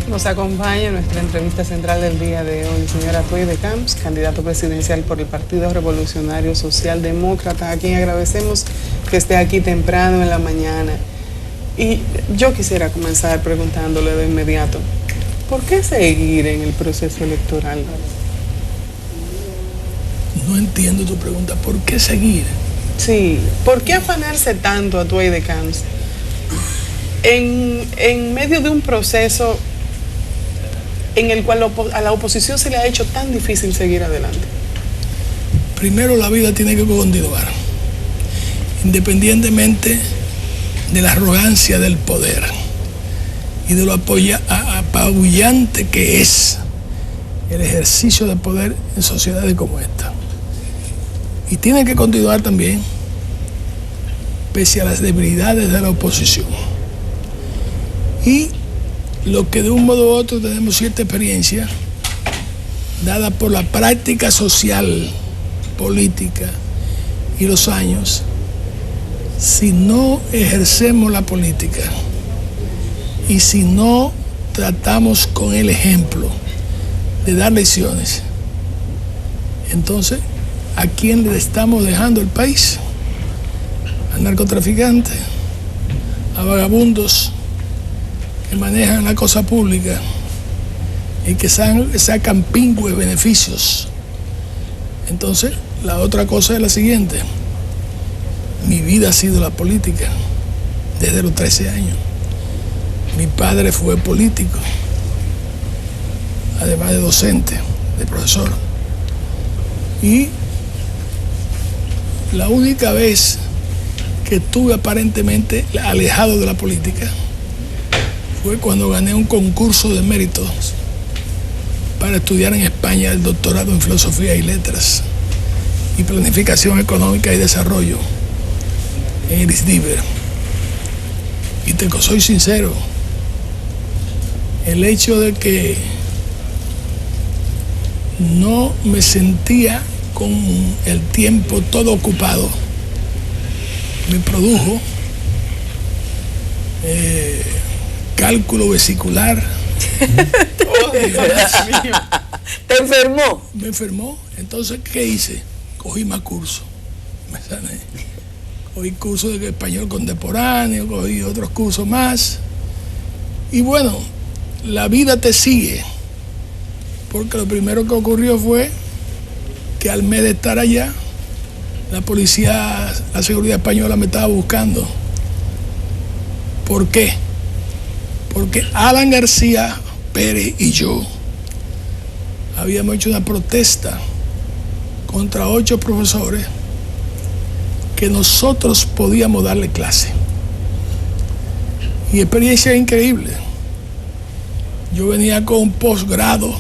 Nos acompaña en nuestra entrevista central del día de hoy, señora Atuey de Camps, candidato presidencial por el Partido Revolucionario Socialdemócrata, a quien agradecemos que esté aquí temprano en la mañana. Y yo quisiera comenzar preguntándole de inmediato, ¿por qué seguir en el proceso electoral? No entiendo tu pregunta, ¿por qué seguir? Sí, ¿por qué afanarse tanto, Atuey de Camps, en medio de un proceso en el cual a la oposición se le ha hecho tan difícil seguir adelante? Primero, la vida tiene que continuar, independientemente de la arrogancia del poder y de lo apabullante que es el ejercicio de poder en sociedades como esta. Y tiene que continuar también, pese a las debilidades de la oposición. Y lo que de un modo u otro tenemos cierta experiencia, dada por la práctica social, política y los años, si no ejercemos la política y si no tratamos con el ejemplo de dar lecciones, entonces, ¿a quién le estamos dejando el país? A narcotraficantes, a vagabundos que manejan la cosa pública y que sacan pingües beneficios. Entonces, la otra cosa es la siguiente. Mi vida ha sido la política desde los 13 años. Mi padre fue político, además de docente, de profesor. Y la única vez que estuve aparentemente alejado de la política fue cuando gané un concurso de méritos para estudiar en España el doctorado en Filosofía y Letras y Planificación Económica y Desarrollo en el ISDIVER. Y soy sincero, el hecho de que no me sentía con el tiempo todo ocupado me produjo cálculo vesicular. Oh, Dios mío. ¿Te enfermó? Me enfermó. Entonces, ¿qué hice? Cogí más cursos. Me sané. Cogí cursos de español contemporáneo, cogí otros cursos más. Y bueno, la vida te sigue. Porque lo primero que ocurrió fue que al mes de estar allá, la policía, la seguridad española me estaba buscando. ¿Por qué? Porque Alan García Pérez y yo habíamos hecho una protesta contra 8 profesores que nosotros podíamos darle clase. Y experiencia increíble. Yo venía con un posgrado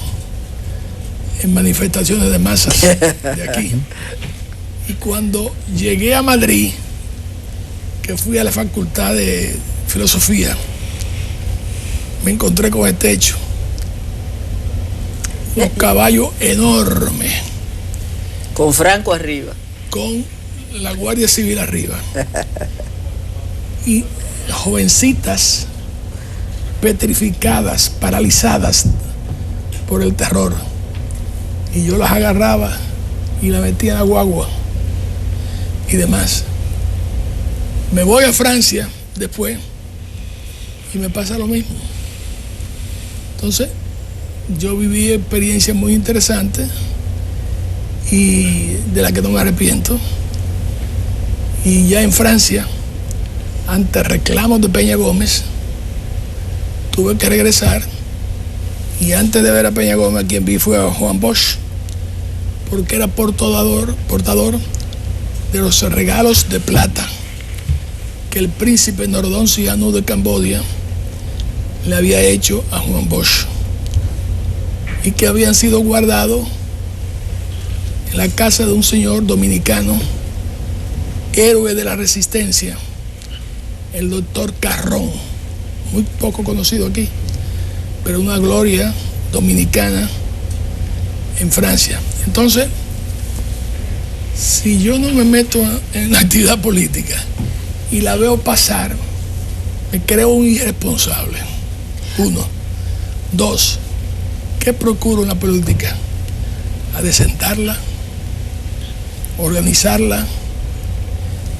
en manifestaciones de masas de aquí. Y cuando llegué a Madrid, que fui a la Facultad de Filosofía, me encontré con este hecho. Unos caballos enormes. Con Franco arriba. Con la Guardia Civil arriba. Y jovencitas petrificadas, paralizadas por el terror. Y yo las agarraba y las metía en la guagua y demás. Me voy a Francia después y me pasa lo mismo. Entonces, yo viví experiencias muy interesantes y de las que no me arrepiento. Y ya en Francia, ante reclamos de Peña Gómez, tuve que regresar. Y antes de ver a Peña Gómez, a quien vi fue a Juan Bosch, porque era portador de los regalos de plata que el príncipe Norodom Sihanouk de Camboya le había hecho a Juan Bosch y que habían sido guardados en la casa de un señor dominicano, héroe de la resistencia, el doctor Carrón, muy poco conocido aquí, pero una gloria dominicana en Francia. Entonces, si yo no me meto en la actividad política y la veo pasar, me creo un irresponsable. Uno. Dos, ¿qué procura una política? Adecentarla, organizarla,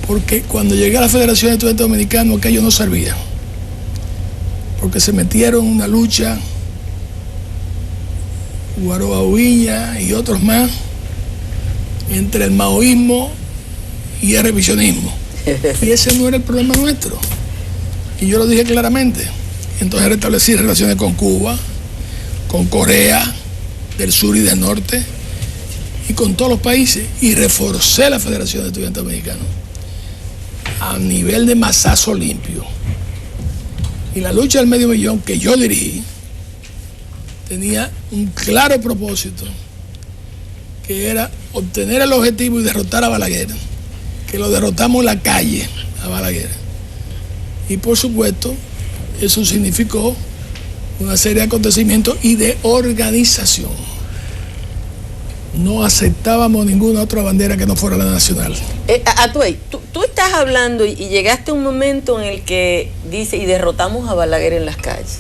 porque cuando llegué a la Federación de Estudiantes Dominicanos aquello no servía, porque se metieron en una lucha Guaroa Uilla y otros más entre el maoísmo y el revisionismo, y ese no era el problema nuestro, y yo lo dije claramente. Entonces restablecí relaciones con Cuba, con Corea del Sur y del Norte y con todos los países, y reforcé la Federación de Estudiantes Dominicanos a nivel de masazo limpio. Y la lucha del medio millón que yo dirigí tenía un claro propósito, que era obtener el objetivo y derrotar a Balaguer, que lo derrotamos en la calle a Balaguer. Y por supuesto, eso significó una serie de acontecimientos y de organización. No aceptábamos ninguna otra bandera que no fuera la nacional. Atuey, tú estás hablando y llegaste a un momento en el que dice, y derrotamos a Balaguer en las calles.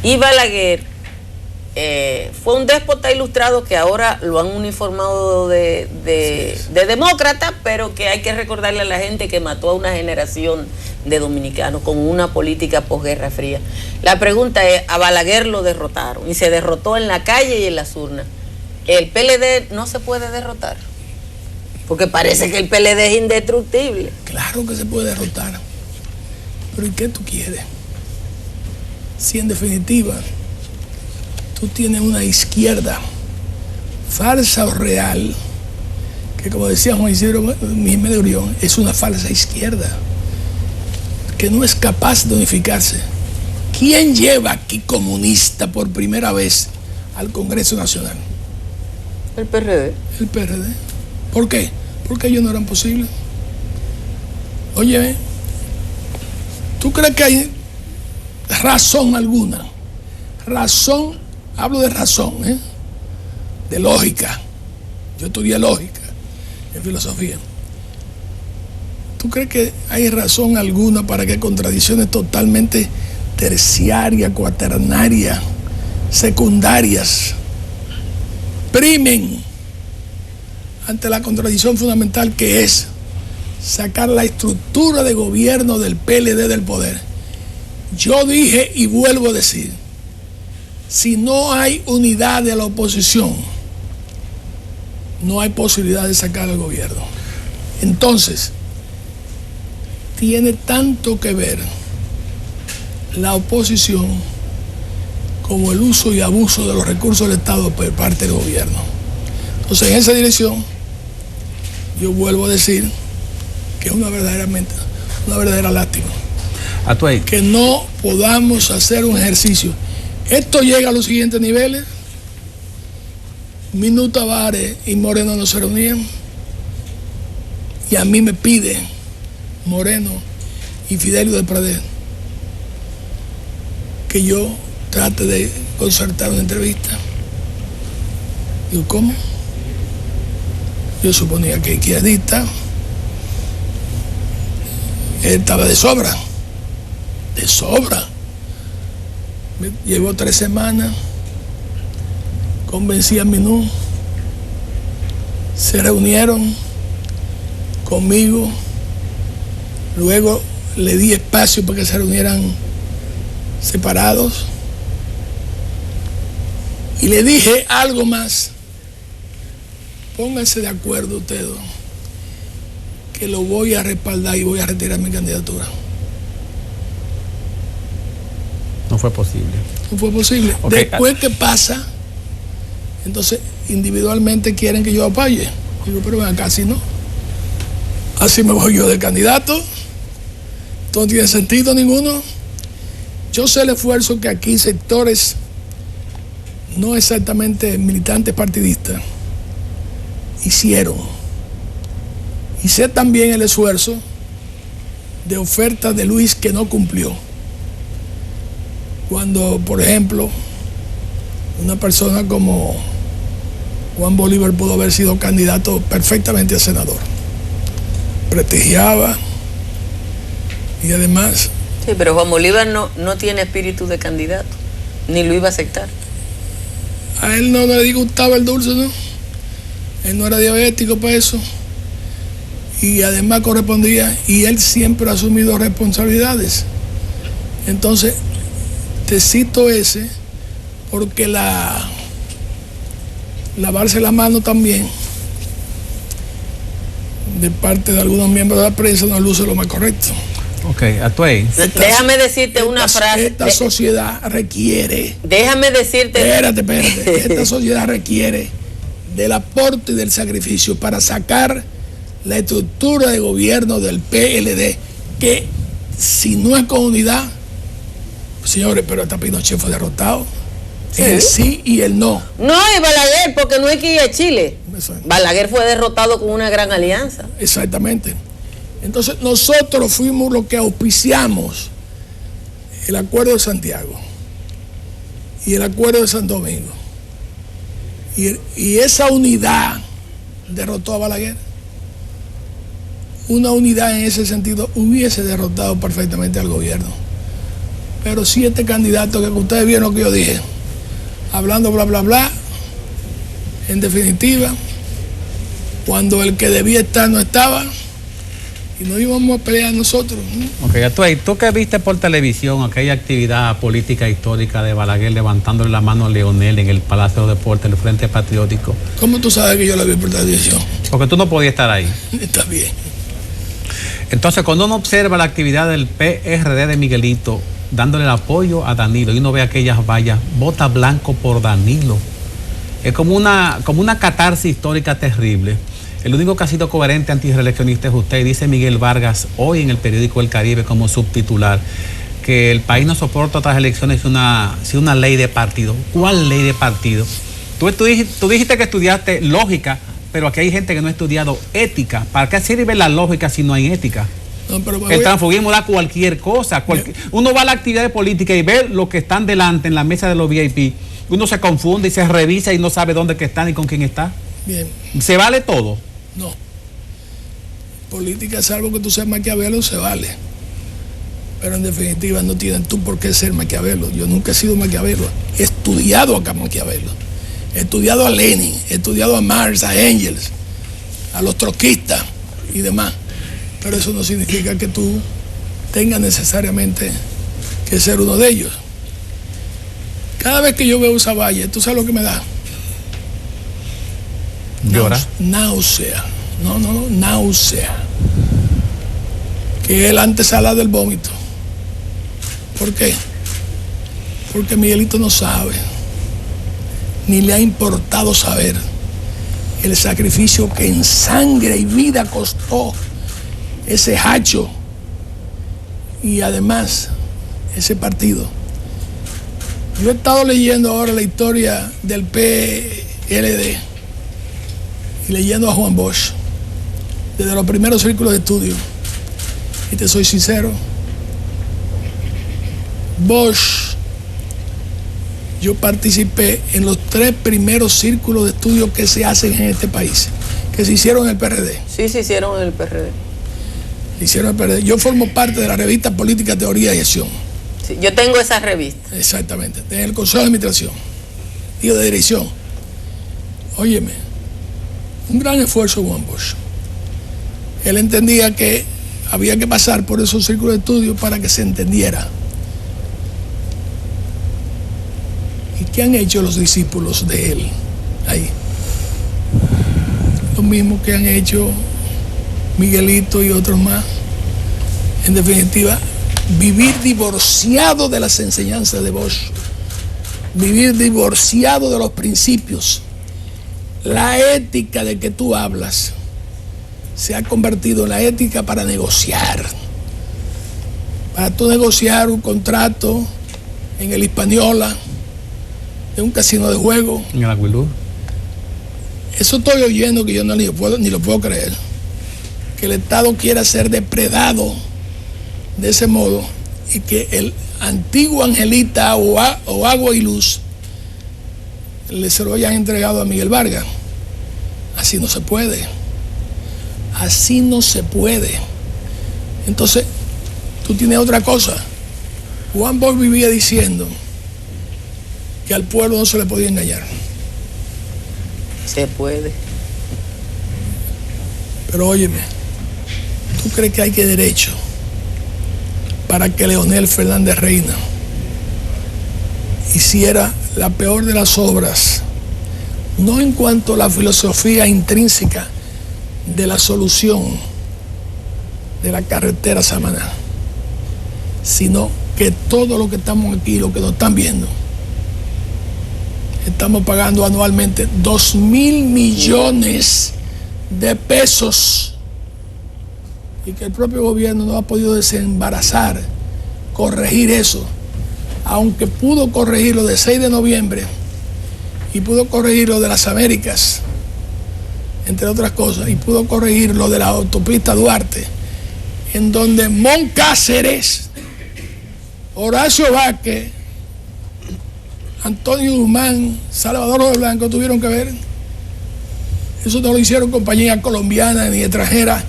Y Balaguer fue un déspota ilustrado que ahora lo han uniformado de demócrata, pero que hay que recordarle a la gente que mató a una generación de dominicanos con una política posguerra fría. La pregunta es, a Balaguer lo derrotaron y se derrotó en la calle y en las urnas. ¿El PLD no se puede derrotar? Porque parece que el PLD es indestructible. Claro que se puede derrotar, pero ¿y qué tú quieres? Si en definitiva tú tienes una izquierda falsa o real, que como decía Juan Isidro Jiménez Urión, es una falsa izquierda, que no es capaz de unificarse. ¿Quién lleva aquí comunista por primera vez al Congreso Nacional? El PRD. El PRD. ¿Por qué? Porque ellos no eran posibles. Oye, ¿tú crees que hay razón alguna? Razón, hablo de razón, de lógica. Yo estudié lógica en filosofía. ¿Tú crees que hay razón alguna para que contradicciones totalmente terciarias, cuaternarias, secundarias, primen ante la contradicción fundamental que es sacar la estructura de gobierno del PLD del poder? Yo dije y vuelvo a decir, si no hay unidad de la oposición, no hay posibilidad de sacar al gobierno. Entonces, tiene tanto que ver la oposición como el uso y abuso de los recursos del Estado por parte del gobierno. Entonces, en esa dirección, yo vuelvo a decir que es una verdadera lástima que no podamos hacer un ejercicio. Esto llega a los siguientes niveles. Minuto Tavares y Moreno no se reunían, y a mí me pide Moreno y Fidelio de Pradel que yo trate de concertar una entrevista. Digo, ¿cómo? Yo suponía que izquierdista, él estaba de sobra. Me llevó 3 semanas, convencí a Minú, se reunieron conmigo, luego le di espacio para que se reunieran separados y le dije algo más: pónganse de acuerdo ustedes, que lo voy a respaldar y voy a retirar mi candidatura. No fue posible. No fue posible. Okay. Después que pasa, entonces individualmente quieren que yo apoye. Digo, pero ven acá, así no. Así me voy yo de candidato. Esto no tiene sentido ninguno. Yo sé el esfuerzo que aquí sectores no exactamente militantes partidistas hicieron. Y sé también el esfuerzo de oferta de Luis que no cumplió. Cuando, por ejemplo, una persona como Juan Bolívar pudo haber sido candidato perfectamente a senador. Prestigiaba y además... Sí, pero Juan Bolívar no tiene espíritu de candidato, Ni lo iba a aceptar. A él no le gustaba el dulce, ¿no? Él no era diabético para eso. Y además correspondía, y él siempre ha asumido responsabilidades. Entonces, te cito ese, porque lavarse la mano también, de parte de algunos miembros de la prensa, no luce lo más correcto. Ok, Atuey. Déjame decirte una frase. Esta sociedad requiere... Déjame decirte... Espérate. Esta sociedad requiere del aporte y del sacrificio para sacar la estructura de gobierno del PLD, que si no es con unidad, señores, pero hasta Pinochet fue derrotado. Sí. El sí y el no. No, es Balaguer, porque no hay que ir a Chile. Balaguer fue derrotado con una gran alianza. Exactamente. Entonces nosotros fuimos los que auspiciamos el Acuerdo de Santiago y el Acuerdo de Santo Domingo. Y esa unidad derrotó a Balaguer. Una unidad en ese sentido hubiese derrotado perfectamente al gobierno. Pero si este candidato, que ustedes vieron lo que yo dije, hablando bla bla bla, en definitiva, cuando el que debía estar no estaba, y no íbamos a pelear nosotros, ¿no? Ok, Atuey, tú que viste por televisión aquella actividad política histórica de Balaguer levantándole la mano a Leonel en el Palacio de Deportes, el Frente Patriótico. ¿Cómo tú sabes que yo la vi por televisión? Porque tú no podías estar ahí. Está bien. Entonces, cuando uno observa la actividad del PRD de Miguelito, dándole el apoyo a Danilo, y uno ve aquellas vallas, vota blanco por Danilo, es como una catarsis histórica terrible. El único que ha sido coherente antirreeleccionista es usted, dice Miguel Vargas hoy en el periódico El Caribe como subtitular, que el país no soporta otras elecciones sin una ley de partido. ¿Cuál ley de partido? Tú dijiste que estudiaste lógica, pero aquí hay gente que no ha estudiado ética. ¿Para qué sirve la lógica si no hay ética? No, el transfugismo da cualquier cosa. Uno va a la actividad de política y ve lo que están delante en la mesa de los VIP. Uno se confunde y se revisa y no sabe dónde que está ni con quién está. Bien. ¿Se vale todo? No. Política, salvo que tú seas Maquiavelo, se vale. Pero en definitiva no tienes tú por qué ser Maquiavelo. Yo nunca he sido Maquiavelo. He estudiado acá Maquiavelo. He estudiado a Lenin, he estudiado a Marx, a Engels, a los trotskistas y demás. Pero eso no significa que tú tengas necesariamente que ser uno de ellos. Cada vez que yo veo esa valla, ¿tú sabes lo que me da? ¿Llora? Náusea. No, náusea. Que es la antesala del vómito. ¿Por qué? Porque Miguelito no sabe, ni le ha importado saber el sacrificio que en sangre y vida costó ese hacho y además ese partido. Yo he estado leyendo ahora la historia del PLD y leyendo a Juan Bosch desde los primeros círculos de estudio, y te soy sincero, Bosch, yo participé en los 3 primeros círculos de estudio que se hacen en este país, que se hicieron en el PRD. Sí, se hicieron en el PRD. Yo formo parte de la revista Política, Teoría y Acción. Sí, yo tengo esa revista. Exactamente, en el Consejo de Administración, digo, de Dirección. Óyeme, un gran esfuerzo Juan Bosch. Él entendía que había que pasar por esos círculos de estudio para que se entendiera. ¿Y qué han hecho los discípulos de él ahí? Lo mismo que han hecho Miguelito y otros más. En definitiva, vivir divorciado de las enseñanzas de Bosch, vivir divorciado de los principios. La ética de que tú hablas se ha convertido en la ética para negociar. Para tú negociar un contrato en el Hispaniola, en un casino de juego. En el Aguilú. Eso estoy oyendo que yo ni lo puedo creer. Que el Estado quiera ser depredado de ese modo y que el antiguo Angelita o Agua y Luz se lo hayan entregado a Miguel Vargas. Así no se puede. Así no se puede. Entonces, tú tienes otra cosa. Juan Bosch vivía diciendo que al pueblo no se le podía engañar. Se puede. Pero óyeme, ¿tú crees que hay que derecho para que Leonel Fernández Reina hiciera la peor de las obras, no en cuanto a la filosofía intrínseca de la solución de la carretera Samaná, sino que todo lo que estamos aquí, lo que nos están viendo, estamos pagando anualmente 2.000 millones de pesos y que el propio gobierno no ha podido desembarazar, corregir eso, aunque pudo corregir lo de 6 de noviembre y pudo corregir lo de las Américas, entre otras cosas, y pudo corregir lo de la autopista Duarte, en donde Moncáceres, Horacio Vázquez, Antonio Guzmán, Salvador de Blanco tuvieron que ver. Eso no lo hicieron compañías colombianas ni extranjeras,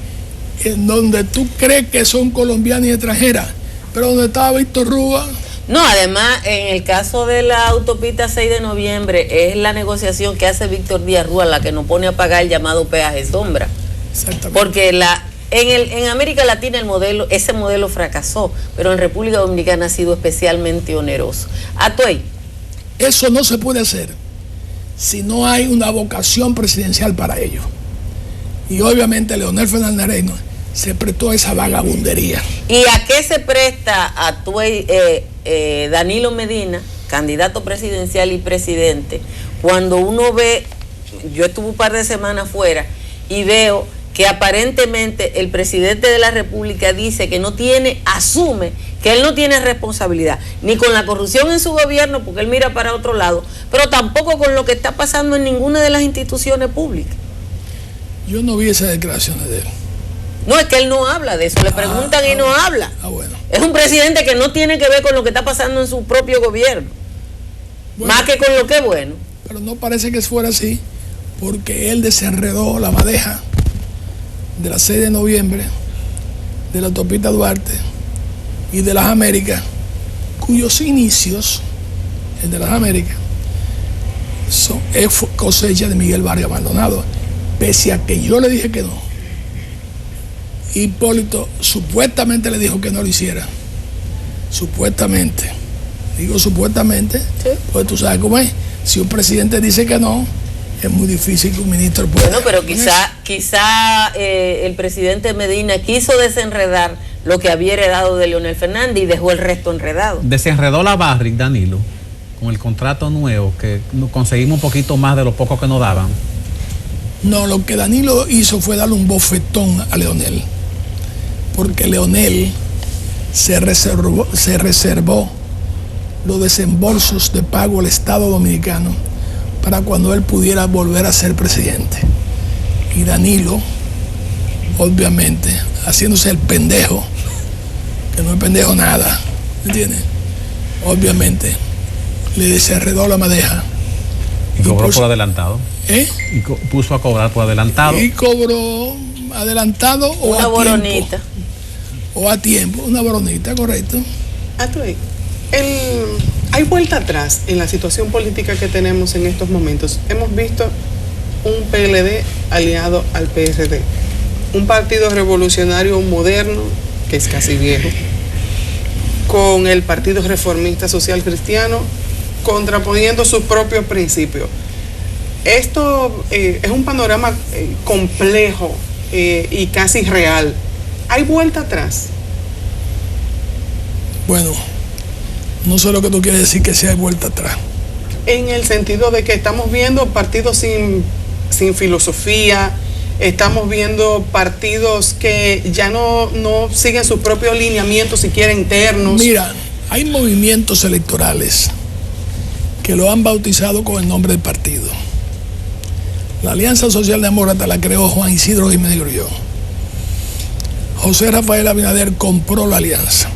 en donde tú crees que son colombianas y extranjeras, pero donde estaba Víctor Rúa. No, además, en el caso de la autopista 6 de noviembre, es la negociación que hace Víctor Díaz Rúa la que nos pone a pagar el llamado peaje sombra. Exactamente. Porque en América Latina ese modelo fracasó, pero en República Dominicana ha sido especialmente oneroso. Atuey. Eso no se puede hacer si no hay una vocación presidencial para ello. Y obviamente Leonel Fernández Reina se prestó a esa vagabundería. ¿Y a qué se presta Danilo Medina, candidato presidencial y presidente, cuando uno ve, yo estuve un par de semanas fuera y veo que aparentemente el presidente de la República dice que asume que él no tiene responsabilidad ni con la corrupción en su gobierno, porque él mira para otro lado, pero tampoco con lo que está pasando en ninguna de las instituciones públicas? Yo no vi esas declaraciones de él. No, es que él no habla de eso, le preguntan y no habla. Bueno. Es un presidente que no tiene que ver con lo que está pasando en su propio gobierno, más que con lo que es bueno. Pero no parece que fuera así, porque él desenredó la madeja de la 6 de noviembre, de la autopista Duarte y de las Américas, cuyos inicios, el de las Américas, es cosecha de Miguel Vargas Maldonado, pese a que yo le dije que no. Hipólito supuestamente le dijo que no lo hiciera. Supuestamente. Digo supuestamente, sí, pues tú sabes cómo es. Si un presidente dice que no, es muy difícil que un ministro pueda. Bueno, pero quizá el presidente Medina quiso desenredar lo que había heredado de Leonel Fernández y dejó el resto enredado. Desenredó la Barrick, Danilo, con el contrato nuevo, que conseguimos un poquito más de lo poco que nos daban. No, lo que Danilo hizo fue darle un bofetón a Leonel, porque Leonel se reservó los desembolsos de pago al Estado Dominicano para cuando él pudiera volver a ser presidente. Y Danilo, obviamente, haciéndose el pendejo, que no es pendejo nada, ¿entiendes? Obviamente, le desenredó la madeja. Y cobró por adelantado. Y puso a cobrar por adelantado. Y cobró adelantado o una boronita. O a tiempo, una boronita, correcto. Hay vuelta atrás en la situación política que tenemos en estos momentos. Hemos visto un PLD aliado al PRD, un partido revolucionario moderno, que es casi viejo, con el Partido Reformista Social Cristiano, contraponiendo sus propios principios. Esto es un panorama complejo y casi real. ¿Hay vuelta atrás? Bueno, no sé lo que tú quieres decir que sea vuelta atrás. En el sentido de que estamos viendo partidos sin filosofía, estamos viendo partidos que ya no siguen sus propios lineamientos siquiera internos. Mira, hay movimientos electorales que lo han bautizado con el nombre del partido. La Alianza Social Demócrata la creó Juan Isidro Jiménez Grullón. José Rafael Abinader compró la alianza.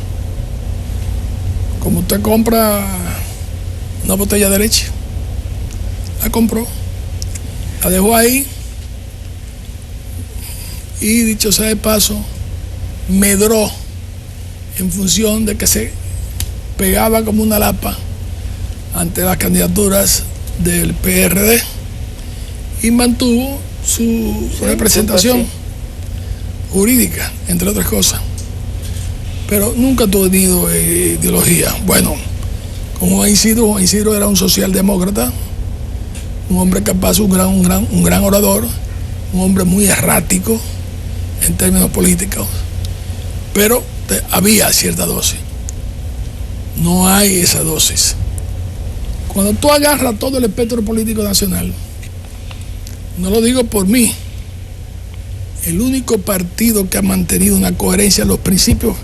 Como usted compra una botella de leche, la compró, la dejó ahí y, dicho sea de paso, medró en función de que se pegaba como una lapa ante las candidaturas del PRD y mantuvo su representación jurídica, entre otras cosas. Pero nunca tuvo tenido ideología. Bueno, como Juan Isidro era un socialdemócrata, un hombre capaz, un gran orador, un hombre muy errático en términos políticos, pero había cierta dosis. No hay esa dosis. Cuando tú agarras todo el espectro político nacional, no lo digo por mí, el único partido que ha mantenido una coherencia en los principios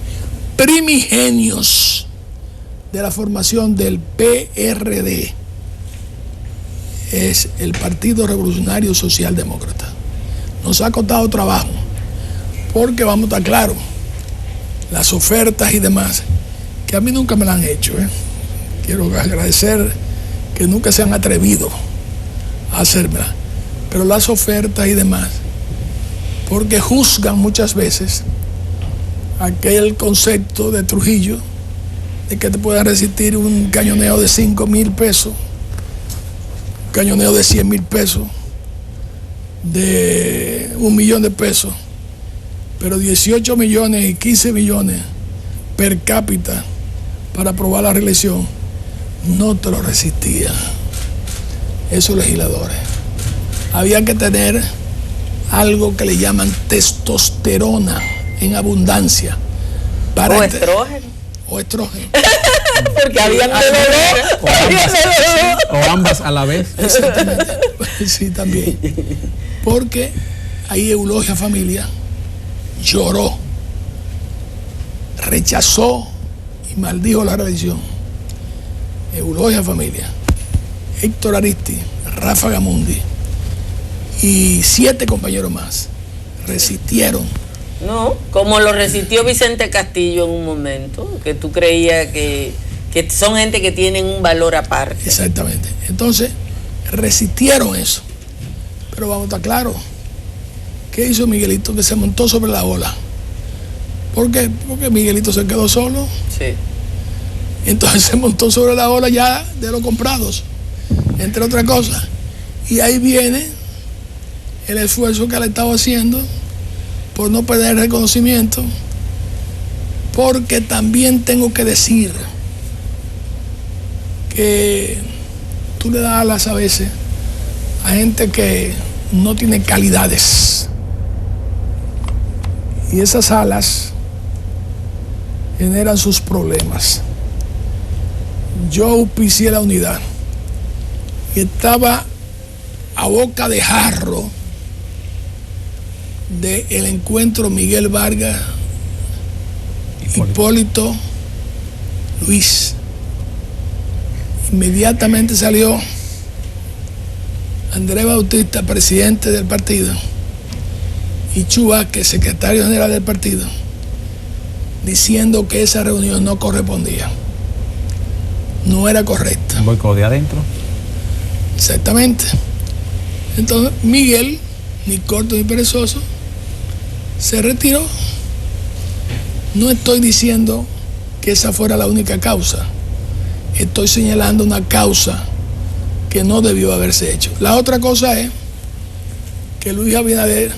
primigenios de la formación del PRD es el Partido Revolucionario Socialdemócrata. Nos ha costado trabajo, porque vamos a estar claros, las ofertas y demás, que a mí nunca me la han hecho. Quiero agradecer que nunca se han atrevido a hacérmela, pero las ofertas y demás, porque juzgan muchas veces aquel concepto de Trujillo de que te puedan resistir un cañoneo de 5,000 pesos, un cañoneo de 100,000 pesos, de 1,000,000 de pesos, pero 18 millones y 15 millones per cápita para aprobar la reelección, no te lo resistían esos legisladores. Había que tener algo que le llaman testosterona en abundancia. O estrógeno. O estrógeno. Porque habían de o ambas a la vez. Exactamente. Sí, también. Porque ahí Eulogia Familia lloró, rechazó y maldijo la reelección. Eulogia Familia, Héctor Aristi, Rafa Gamundi y 7 compañeros más resistieron. No, como lo resistió Vicente Castillo en un momento, que tú creías que son gente que tienen un valor aparte. Exactamente. Entonces, resistieron eso. Pero vamos a estar claros. ¿Qué hizo Miguelito? Que se montó sobre la ola. ¿Por qué? Porque Miguelito se quedó solo. Sí. Entonces se montó sobre la ola ya de los comprados, entre otras cosas. Y ahí viene el esfuerzo que le estaba haciendo por no perder el reconocimiento, porque también tengo que decir que tú le das alas a veces a gente que no tiene calidades, y esas alas generan sus problemas. Yo auspicié la unidad y estaba a boca de jarro del encuentro Miguel Vargas, Hipólito Luis. Inmediatamente salió Andrés Bautista, presidente del partido, y Chu Vázquez, secretario general del partido, diciendo que esa reunión no correspondía, no era correcta. Un boicot de adentro. Exactamente. Entonces Miguel, ni corto ni perezoso, se retiró. No estoy diciendo que esa fuera la única causa, estoy señalando una causa que no debió haberse hecho. La otra cosa es que Luis Abinader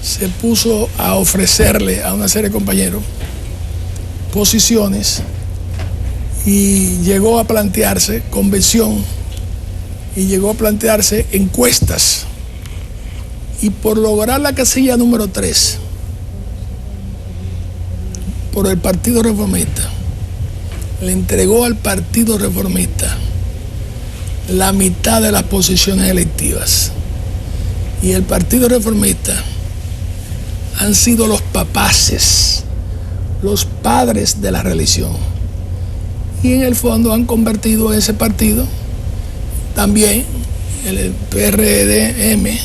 se puso a ofrecerle a una serie de compañeros posiciones y llegó a plantearse convención y llegó a plantearse encuestas, y por lograr la casilla número 3 por el Partido Reformista, le entregó al Partido Reformista la mitad de las posiciones electivas, y el Partido Reformista han sido los papaces, los padres de la reelección, y en el fondo han convertido ese partido, también el PRDM,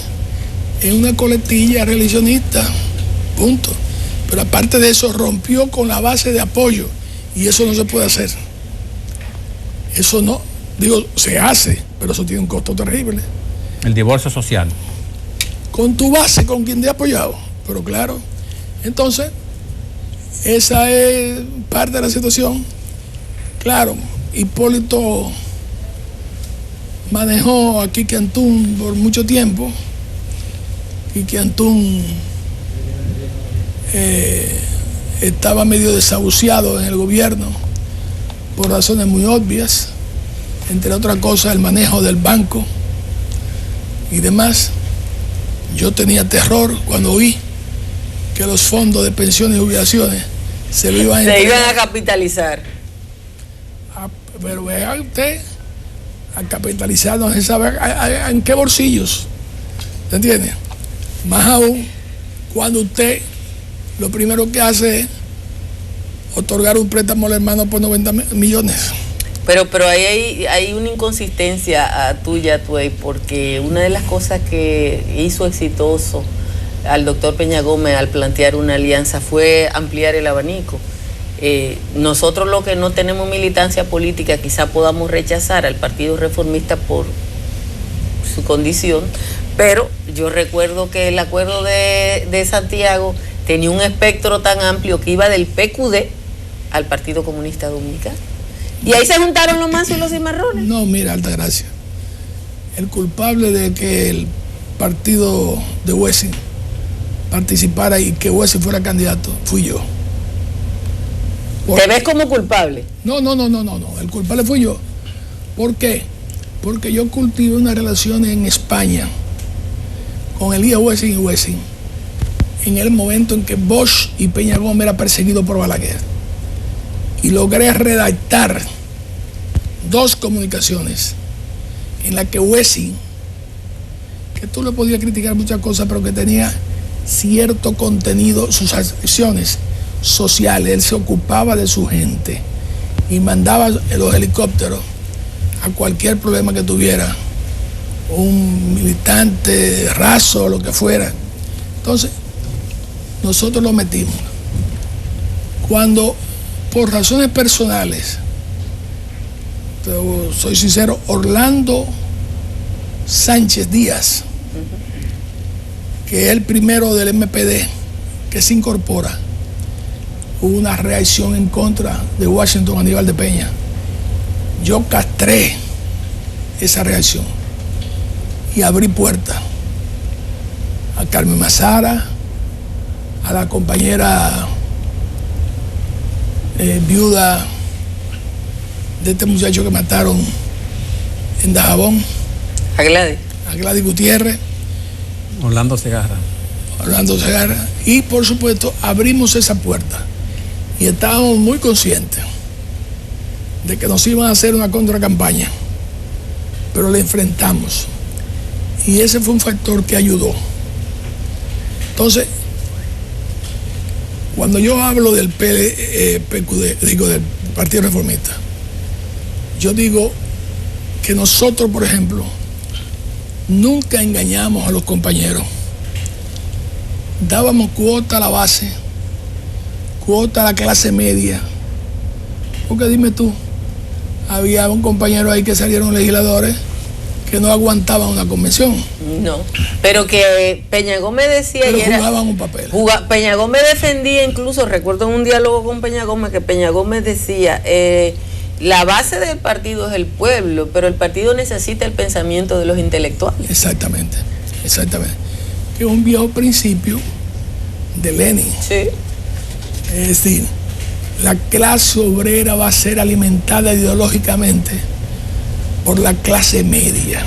en una coletilla reeleccionista, punto. Pero aparte de eso, rompió con la base de apoyo, y eso no se puede hacer. Eso no, digo, se hace, pero eso tiene un costo terrible. El divorcio social. Con tu base, con quien te ha apoyado, pero claro. Entonces, esa es parte de la situación. Claro, Hipólito manejó a Quique Antún por mucho tiempo. Quique Antún estaba medio desahuciado en el gobierno por razones muy obvias, entre otras cosas el manejo del banco y demás. Yo tenía terror cuando oí que los fondos de pensiones y jubilaciones se iban a capitalizar. Pero vea usted, a capitalizar no se sabe en qué bolsillos, ¿te entiende? Más aún cuando usted lo primero que hace es otorgar un préstamo al hermano por 90 millones. Pero ahí hay una inconsistencia tuya, Tuey, porque una de las cosas que hizo exitoso al doctor Peña Gómez al plantear una alianza fue ampliar el abanico. Nosotros los que no tenemos militancia política quizá podamos rechazar al Partido Reformista por su condición, pero yo recuerdo que el acuerdo de Santiago tenía un espectro tan amplio que iba del PQD al Partido Comunista Dominicano. Y ahí se juntaron los mansos y los cimarrones. No, mira, Altagracia, el culpable de que el partido de Wessing participara y que Wessing fuera candidato fui yo. ¿Te ves como culpable? No, el culpable fui yo. ¿Por qué? Porque yo cultivé una relación en España con Elías Wessing y Wessing en el momento en que Bosch y Peña Gómez era perseguido por Balaguer. Y logré redactar 2 comunicaciones en las que Wessing, que tú le podías criticar muchas cosas, pero que tenía cierto contenido, sus acciones sociales, él se ocupaba de su gente y mandaba los helicópteros a cualquier problema que tuviera un militante raso o lo que fuera. Entonces, nosotros lo metimos. Cuando, por razones personales, pero soy sincero, Orlando Sánchez Díaz, que es el primero del MPD que se incorpora, hubo una reacción en contra de Washington Aníbal de Peña. Yo castré esa reacción y abrí puerta a Carmen Mazara, a la compañera viuda de este muchacho que mataron en Dajabón, a Gladys Gutiérrez, Orlando Segarra, y por supuesto abrimos esa puerta y estábamos muy conscientes de que nos iban a hacer una contracampaña, pero la enfrentamos y ese fue un factor que ayudó. Entonces, cuando yo hablo del PQD, digo del Partido Reformista, yo digo que nosotros, por ejemplo, nunca engañamos a los compañeros. Dábamos cuota a la base, cuota a la clase media. Porque dime tú, había un compañero ahí que salieron legisladores que no aguantaban una convención. No, pero que Peña Gómez decía... Pero jugaban un papel. Peña Gómez defendía, incluso recuerdo en un diálogo con Peña Gómez, que Peña Gómez decía, la base del partido es el pueblo, pero el partido necesita el pensamiento de los intelectuales. Exactamente. Que es un viejo principio de Lenin. Sí. Es decir, la clase obrera va a ser alimentada ideológicamente por la clase media.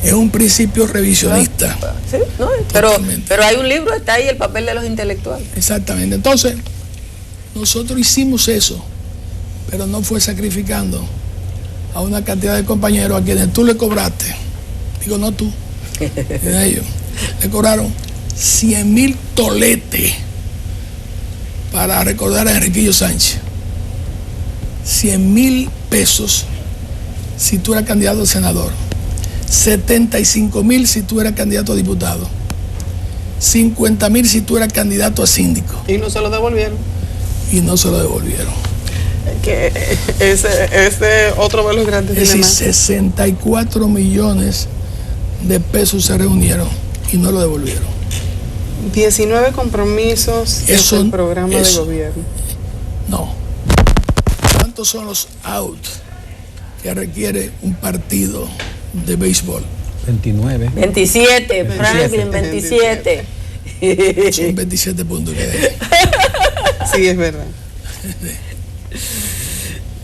Es un principio revisionista. Sí, no, pero hay un libro, está ahí el papel de los intelectuales. Exactamente. Entonces, nosotros hicimos eso, pero no fue sacrificando a una cantidad de compañeros a quienes tú le cobraste. Digo, no tú, ellos. Le cobraron 100,000 toletes para recordar a Enriquillo Sánchez. 100,000 pesos si tú eras candidato a senador, 75,000 si tú eras candidato a diputado, 50,000 si tú eras candidato a síndico. Y no se lo devolvieron. Que ese otro de los grandes dilemas. dilemas. 64 millones de pesos se reunieron y no lo devolvieron. 19 compromisos del programa de gobierno. No. ¿Cuántos son los out? que requiere un partido de béisbol. 29. 27, Franklin, 27. Son 27 puntos que hay. Sí, es verdad.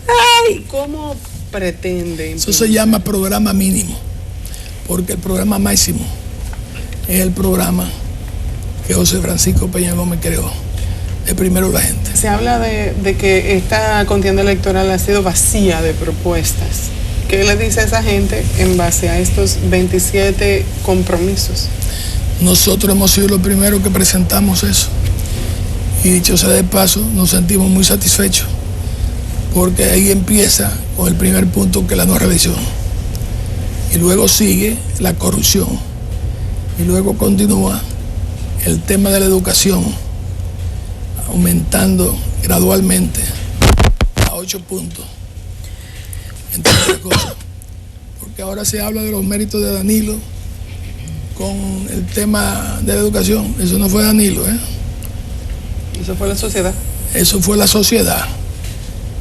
Ay, ¿Cómo pretende? Eso se llama programa mínimo, porque el programa máximo es el programa que José Francisco Peña Gómez creó, de Primero la Gente. Se habla de que esta contienda electoral ha sido vacía de propuestas. ¿Qué le dice a esa gente en base a estos 27 compromisos? Nosotros hemos sido los primeros que presentamos eso. Y dicho sea de paso, nos sentimos muy satisfechos, porque ahí empieza con el primer punto, que es la no reelección. Y luego sigue la corrupción. Y luego continúa el tema de la educación, aumentando gradualmente a 8 puntos. Entre otras cosas, porque ahora se habla de los méritos de Danilo con el tema de la educación. Eso no fue Danilo, ¿eh? Eso fue la sociedad. Eso fue la sociedad.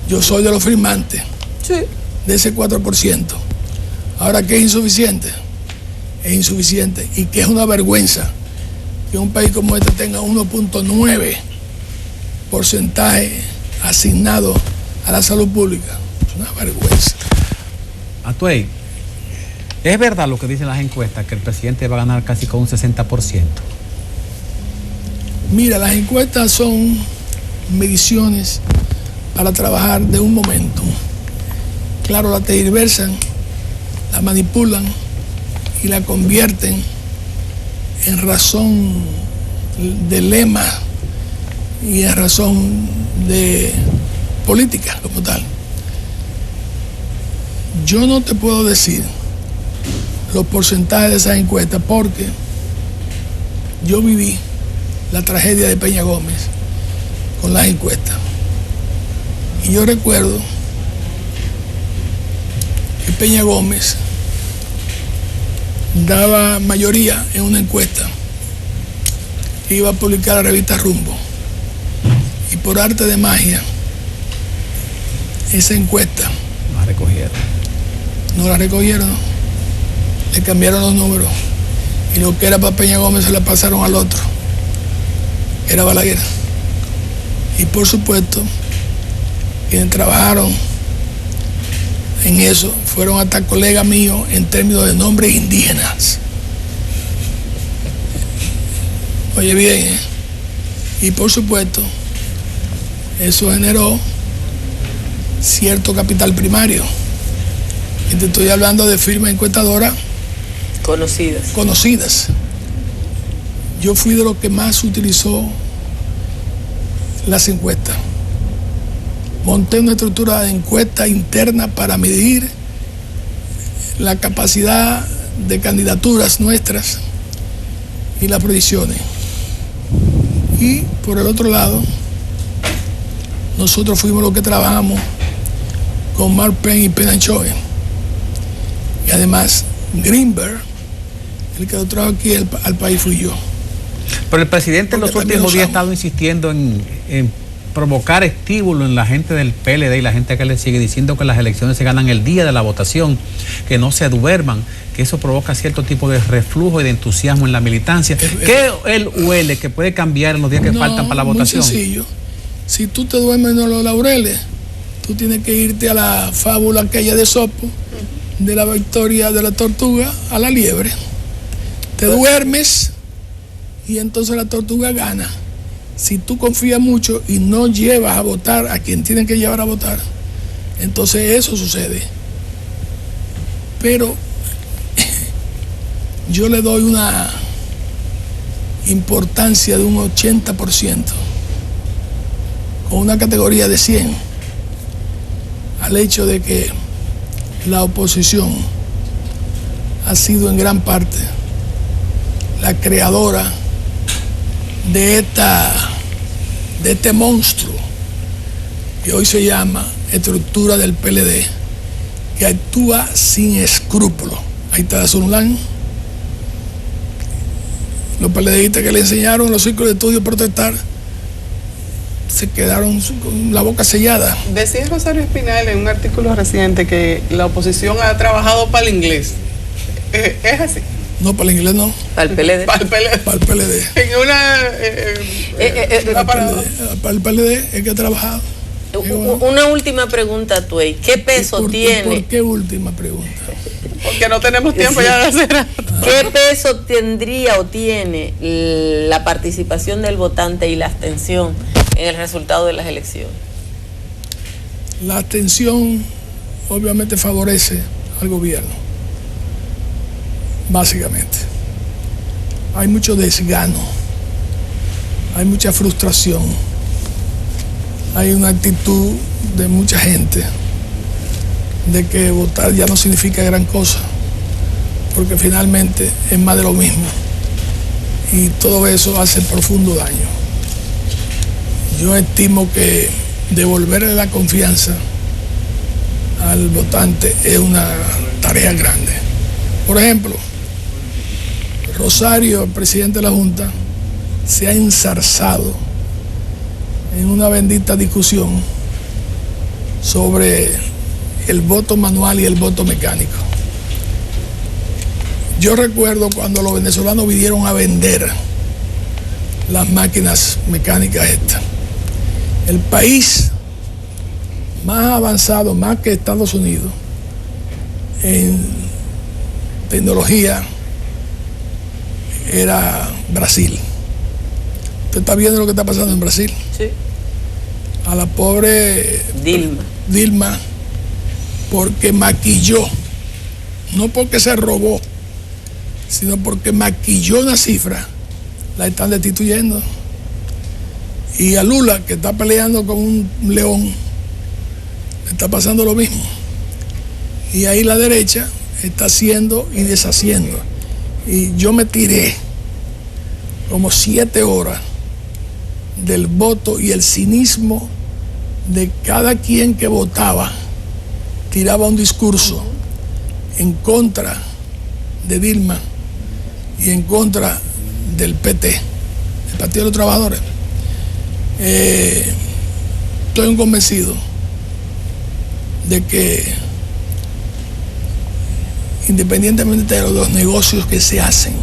Yo soy de los firmantes, sí. de ese 4%. Ahora, ¿qué es insuficiente? Es insuficiente, y que es una vergüenza que un país como este tenga 1.9% asignado a la salud pública. Es una vergüenza. Atuey, ¿es verdad lo que dicen las encuestas, que el presidente va a ganar casi con un 60%? Mira, las encuestas son mediciones para trabajar de un momento. Claro, la tergiversan, la manipulan y la convierten en razón de lema y en razón de política como tal. Yo no te puedo decir los porcentajes de esas encuestas, porque yo viví la tragedia de Peña Gómez con las encuestas. Y yo recuerdo que Peña Gómez daba mayoría en una encuesta que iba a publicar la revista Rumbo. Y por arte de magia, esa encuesta La recogieron. no la recogieron, le cambiaron los números, y lo que era para Peña Gómez se la pasaron al otro, era Balaguer. Y por supuesto, quienes trabajaron en eso fueron hasta colegas míos en términos de nombres indígenas. Oye bien, ¿eh? Y por supuesto, eso generó cierto capital primario. Y te estoy hablando de firmas encuestadoras conocidas. Yo fui de los que más utilizó las encuestas. Monté una estructura de encuesta interna para medir la capacidad de candidaturas nuestras y las predicciones. Y por el otro lado, nosotros fuimos los que trabajamos con Mark Penn y Penanchoe. Y además, Greenberg, el que lo trajo aquí al país, fui yo. Pero el presidente en los Porque últimos días ha también estado insistiendo en provocar estímulo en la gente del PLD y la gente que le sigue, diciendo que las elecciones se ganan el día de la votación, que no se duerman, que eso provoca cierto tipo de reflujo y de entusiasmo en la militancia. ¿Qué él huele que puede cambiar en los días que faltan para la votación? Muy sencillo. Si tú te duermes en los laureles, tú tienes que irte a la fábula aquella de Sopo, de la victoria de la tortuga a la liebre. Te duermes y entonces la tortuga gana. Si tú confías mucho y no llevas a votar a quien tienen que llevar a votar, entonces eso sucede. Pero yo le doy una importancia de un 80%, con una categoría de 100, al hecho de que la oposición ha sido en gran parte la creadora de este monstruo que hoy se llama estructura del PLD, que actúa sin escrúpulos. Ahí está Zulán, los PLDistas que le enseñaron en los círculos de estudio a protestar, se quedaron con la boca sellada. Decía Rosario Espinal en un artículo reciente que la oposición ha trabajado para el inglés. ¿Es así? No, para el inglés no. Para el PLD. Para el PLD. Para el PLD. En una... Para el PLD es que ha trabajado. Una última pregunta, Tuey. ¿Qué peso tiene? ¿Por qué última pregunta? Porque no tenemos tiempo ya de hacer. ¿Qué peso tendría o tiene la participación del votante y la abstención en el resultado de las elecciones? La abstención obviamente favorece al gobierno, básicamente. Hay mucho desgano, hay mucha frustración, hay una actitud de mucha gente de que votar ya no significa gran cosa, porque finalmente es más de lo mismo y todo eso hace profundo daño. Yo estimo que devolverle la confianza al votante es una tarea grande. Por ejemplo, Rosario, el presidente de la Junta, se ha enzarzado en una bendita discusión sobre el voto manual y el voto mecánico. Yo recuerdo cuando los venezolanos vinieron a vender las máquinas mecánicas estas. El país más avanzado, más que Estados Unidos, en tecnología, era Brasil. ¿Usted está viendo lo que está pasando en Brasil? Sí. A la pobre Dilma, porque maquilló, no porque se robó, sino porque maquilló una cifra, la están destituyendo. Y a Lula, que está peleando con un león, le está pasando lo mismo. Y ahí la derecha está haciendo y deshaciendo. Y yo me tiré como 7 horas del voto y el cinismo de cada quien que votaba, tiraba un discurso en contra de Dilma y en contra del PT, el Partido de los Trabajadores. Estoy convencido de que independientemente de los negocios que se hacen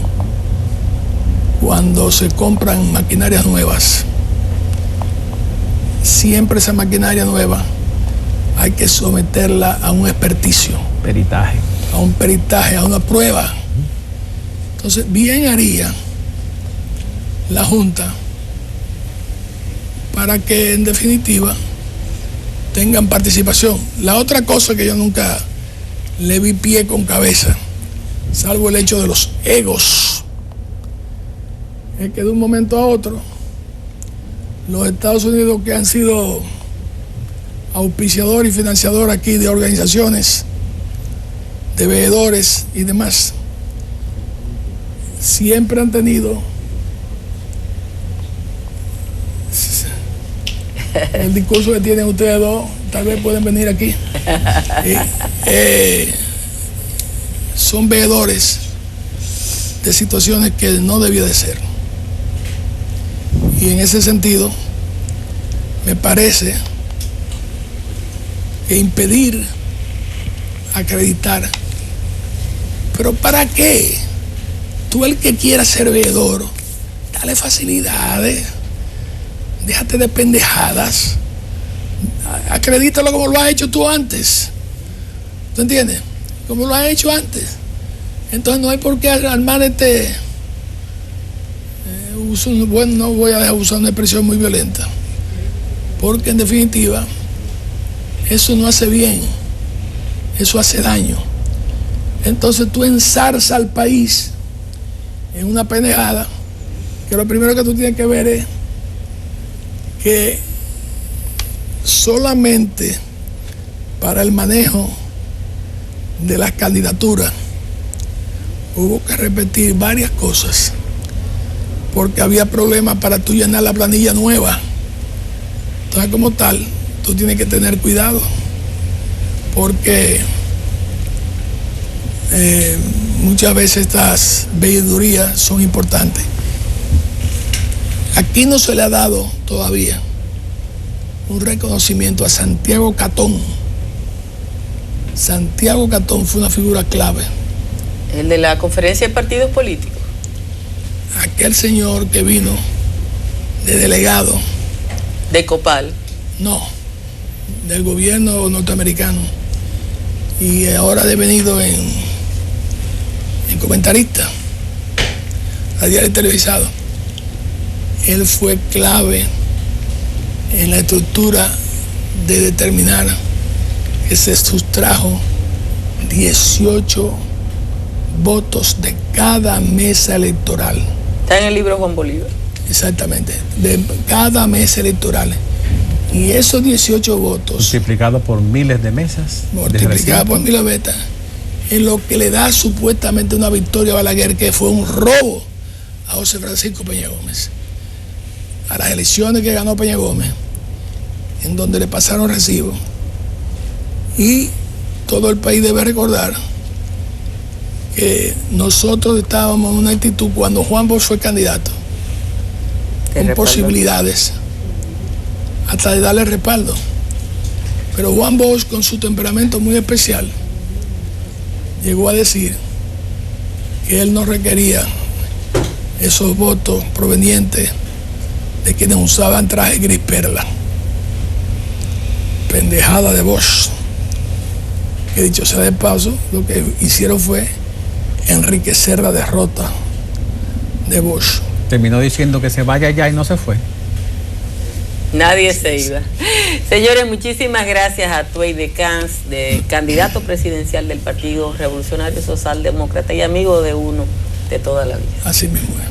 cuando se compran maquinarias nuevas, siempre esa maquinaria nueva hay que someterla a un experticio, Peritaje. a un peritaje, a una prueba. Entonces, bien haría la Junta para que en definitiva tengan participación. La otra cosa que yo nunca le vi pie con cabeza, salvo el hecho de los egos, es que de un momento a otro los Estados Unidos, que han sido auspiciador y financiador aquí de organizaciones, de veedores y demás, siempre han tenido el discurso que tienen ustedes dos, tal vez pueden venir aquí. Son veedores de situaciones que no debía de ser. Y en ese sentido, me parece que impedir acreditar, pero ¿para qué? Tú, el que quiera ser veedor, dale facilidades, déjate de pendejadas, acredítalo como lo has hecho tú antes. ¿Tú entiendes? Como lo has hecho antes. Entonces no hay por qué armar bueno, no voy a dejar usar una expresión muy violenta, porque en definitiva eso no hace bien, eso hace daño. Entonces tú enzarzas al país en una pendejada que lo primero que tú tienes que ver es que solamente para el manejo de las candidaturas hubo que repetir varias cosas, porque había problemas para tú llenar la planilla nueva. Entonces, como tal, tú tienes que tener cuidado, porque muchas veces estas veedurías son importantes. Aquí no se le ha dado todavía un reconocimiento a Santiago Catón. Santiago Catón fue una figura clave. El de la conferencia de partidos políticos. Aquel señor que vino de delegado. De Copal. No, del gobierno norteamericano. Y ahora ha devenido en comentarista radial y televisado. Él fue clave en la estructura de determinar que se sustrajo 18 votos de cada mesa electoral. Está en el libro Juan Bolívar. Exactamente, de cada mesa electoral. Y esos 18 votos... multiplicado por miles de mesas. Multiplicado por miles de mesas. En lo que le da supuestamente una victoria a Balaguer, que fue un robo a José Francisco Peña Gómez. A las elecciones que ganó Peña Gómez, en donde le pasaron recibo. Y todo el país debe recordar que nosotros estábamos en una actitud cuando Juan Bosch fue candidato, con posibilidades hasta de darle respaldo. Pero Juan Bosch, con su temperamento muy especial, llegó a decir que él no requería esos votos provenientes de quienes usaban traje gris perla. Pendejada de Bosch, que dicho sea de paso, lo que hicieron fue enriquecer la derrota de Bosch. Terminó diciendo que se vaya ya y no se fue. Nadie se iba. Señores, muchísimas gracias a Tuey de Camps, de candidato presidencial del Partido Revolucionario Socialdemócrata y amigo de uno de toda la vida. Así mismo es.